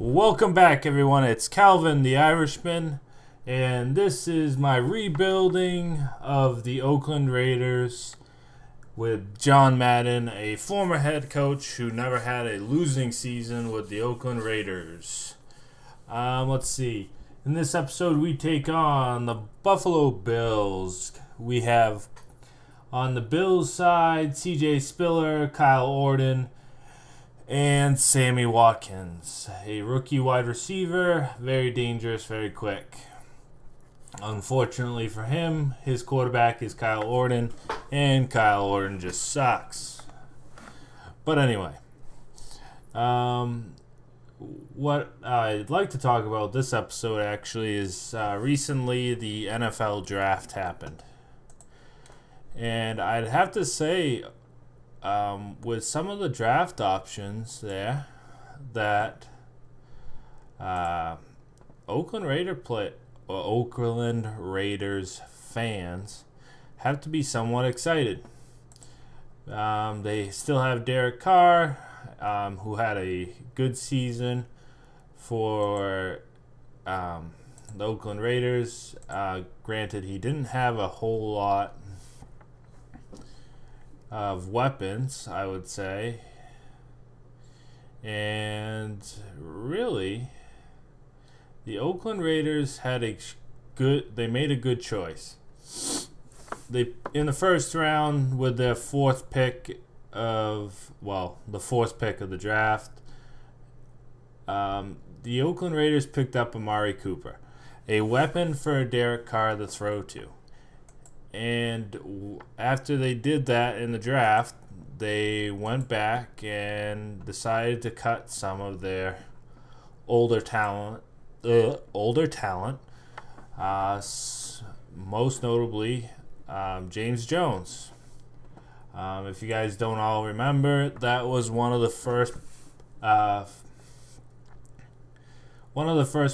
Welcome back, everyone. It's Calvin the Irishman, and this is my rebuilding of the Oakland Raiders with John Madden, a former head coach who never had a losing season with the Oakland Raiders. Let's see. In this episode, we take on the Buffalo Bills. We have on the Bills side C.J. Spiller, Kyle Orton, and Sammy Watkins, a rookie wide receiver, very dangerous, very quick. Unfortunately for him, his quarterback is Kyle Orton, and Kyle Orton just sucks. But anyway, what I'd like to talk about this episode actually is recently the NFL draft happened. And I'd have to say, with some of the draft options there, that Oakland Raiders fans have to be somewhat excited. They still have Derek Carr, who had a good season for the Oakland Raiders. Granted, he didn't have a whole lot of weapons, I would say. And really, the Oakland Raiders they made a good choice. They, in the first round, with their the fourth pick of the draft, the Oakland Raiders picked up Amari Cooper, a weapon for Derek Carr to throw to. And after they did that in the draft, they went back and decided to cut some of their older talent. Most notably, James Jones. If you guys don't all remember, that was one of the first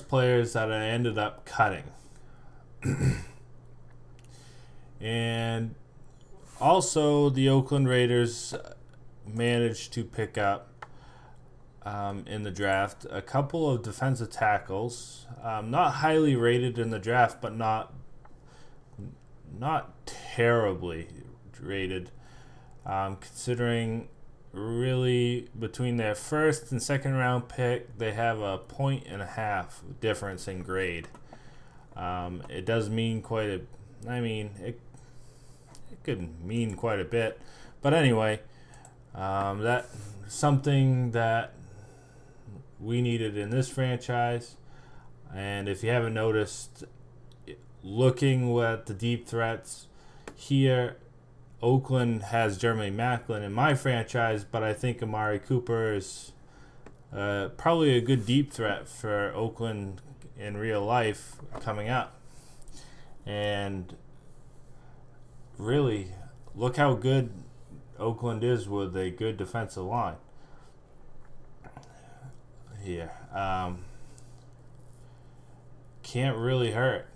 players that I ended up cutting. And also, the Oakland Raiders managed to pick up in the draft a couple of defensive tackles, not highly rated in the draft, but not terribly rated, considering really between their first and second round pick, they have a 1.5 difference in grade. It does mean it could mean quite a bit, but anyway, that's something that we needed in this franchise. And if you haven't noticed, looking at the deep threats here, Oakland has Jeremy Maclin in my franchise, but I think Amari Cooper is probably a good deep threat for Oakland in real life coming up. And really, look how good Oakland is with a good defensive line here. Can't really hurt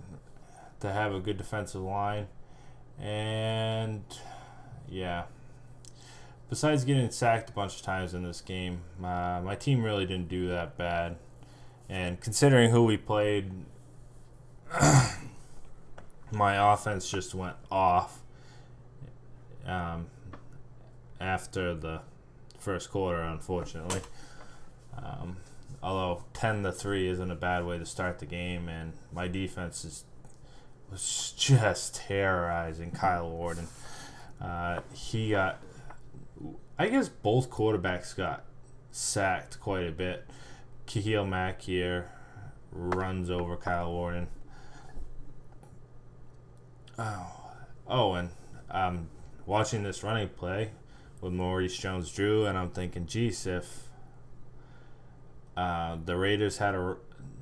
to have a good defensive line. And yeah, besides getting sacked a bunch of times in this game, my team really didn't do that bad. And considering who we played, my offense just went off after the first quarter, unfortunately. Although 10-3 isn't a bad way to start the game, and my defense was just terrorizing Kyle Orton. I guess both quarterbacks got sacked quite a bit. Khalil Mack here runs over Kyle Orton. And I'm watching this running play with Maurice Jones-Drew, and I'm thinking, geez, if the Raiders had a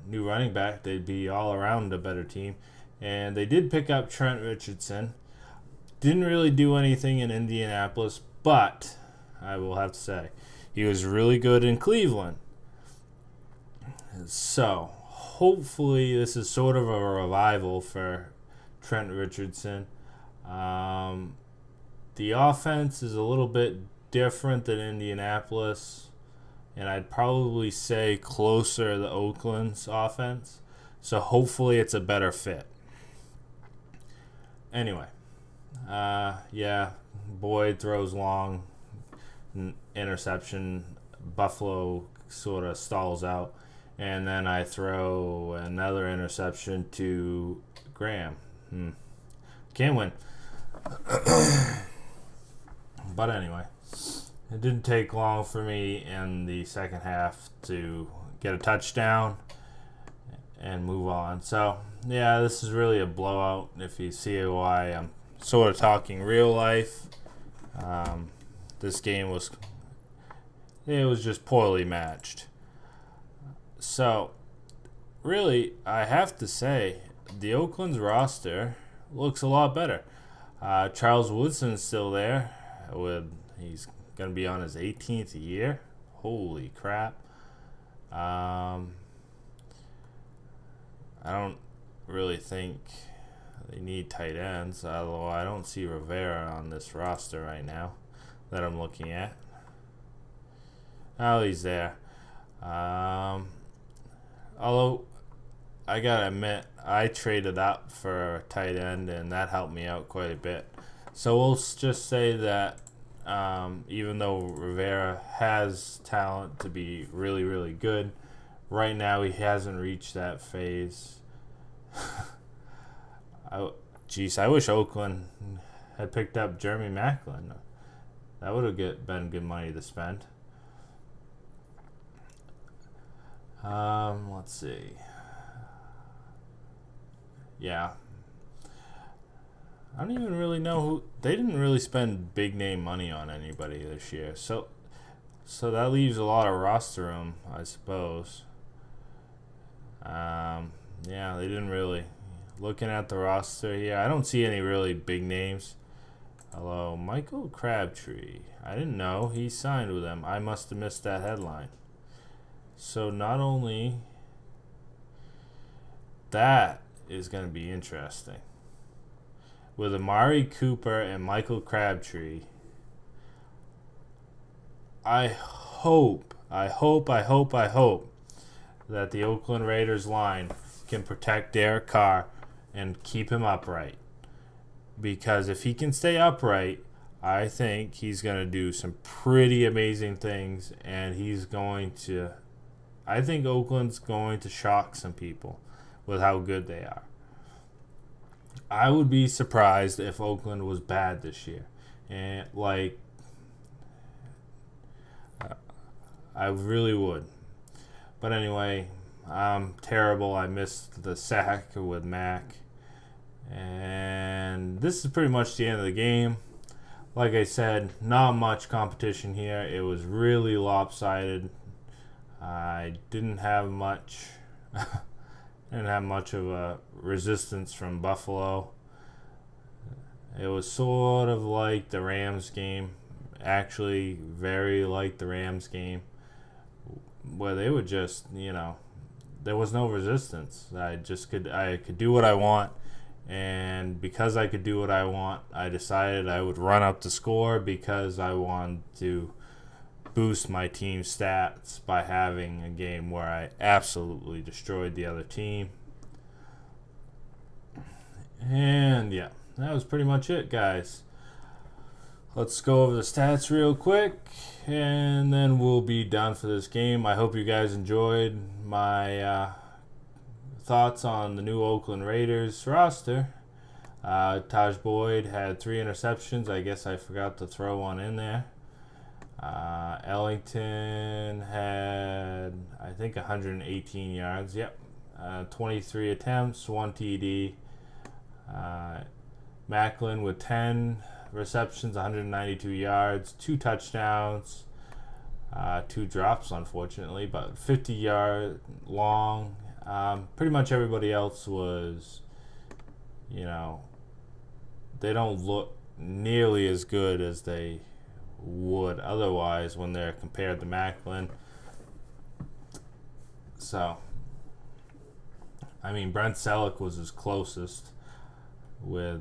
new running back, they'd be all around a better team. And they did pick up Trent Richardson. Didn't really do anything in Indianapolis, but I will have to say, he was really good in Cleveland. So, hopefully this is sort of a revival for Trent Richardson. The offense is a little bit different than Indianapolis, and I'd probably say closer to Oakland's offense. So hopefully it's a better fit. Anyway, yeah, Boyd throws long, interception. Buffalo sort of stalls out, and then I throw another interception to Graham. Can't win. But anyway, it didn't take long for me in the second half to get a touchdown and move on. So, yeah, this is really a blowout. If you see why I'm sort of talking real life, this game was just poorly matched. So, really, I have to say, the Oakland's roster looks a lot better. Charles Woodson's still there. He's going to be on his 18th year. Holy crap. I don't really think they need tight ends, although I don't see Rivera on this roster right now that I'm looking at. Oh, he's there. Although, I gotta admit, I traded up for a tight end, and that helped me out quite a bit. So we'll just say that even though Rivera has talent to be really, really good, right now he hasn't reached that phase. I wish Oakland had picked up Jeremy Maclin. That would have been good money to spend. Let's see. Yeah. I don't even really know who. They didn't really spend big name money on anybody this year. So that leaves a lot of roster room, I suppose. Yeah, they didn't really. Looking at the roster here, I don't see any really big names. Hello, Michael Crabtree. I didn't know he signed with them. I must have missed that headline. So not only that is going to be interesting. With Amari Cooper and Michael Crabtree, I hope that the Oakland Raiders line can protect Derek Carr and keep him upright. Because if he can stay upright, I think he's going to do some pretty amazing things, and I think Oakland's going to shock some people with how good they are. I would be surprised if Oakland was bad this year. And I really would. But anyway, I'm terrible. I missed the sack with Mac. And this is pretty much the end of the game. Like I said, not much competition here. It was really lopsided. I didn't have much of a resistance from Buffalo. It was sort of like the Rams game. Actually, very like the Rams game, where they would just, there was no resistance. I could do what I want, and because I could do what I want, I decided I would run up the score because I wanted to boost my team's stats by having a game where I absolutely destroyed the other team. And yeah, that was pretty much it, guys. Let's go over the stats real quick, and then we'll be done for this game. I hope you guys enjoyed my thoughts on the new Oakland Raiders roster. Taj Boyd had 3 interceptions. I guess I forgot to throw one in there. Ellington had, I think, 118 yards. Yep. 23 attempts, 1 TD. Maclin with 10 receptions, 192 yards, 2 touchdowns, 2 drops, unfortunately, but 50 yard long. Pretty much everybody else was, they don't look nearly as good as they would otherwise when they're compared to Maclin. So, Brent Selleck was his closest with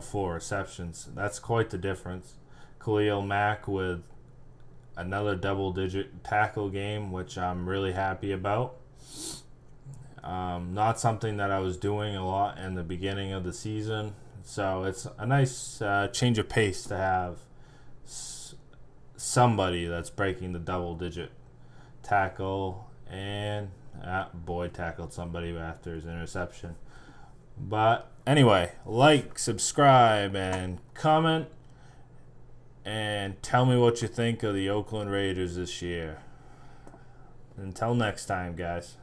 4 receptions. That's quite the difference. Khalil Mack with another double-digit tackle game, which I'm really happy about. Not something that I was doing a lot in the beginning of the season. So it's a nice change of pace to have somebody that's breaking the double-digit tackle. And Boyd tackled somebody after his interception. But anyway, like, subscribe, and comment. And tell me what you think of the Oakland Raiders this year. Until next time, guys.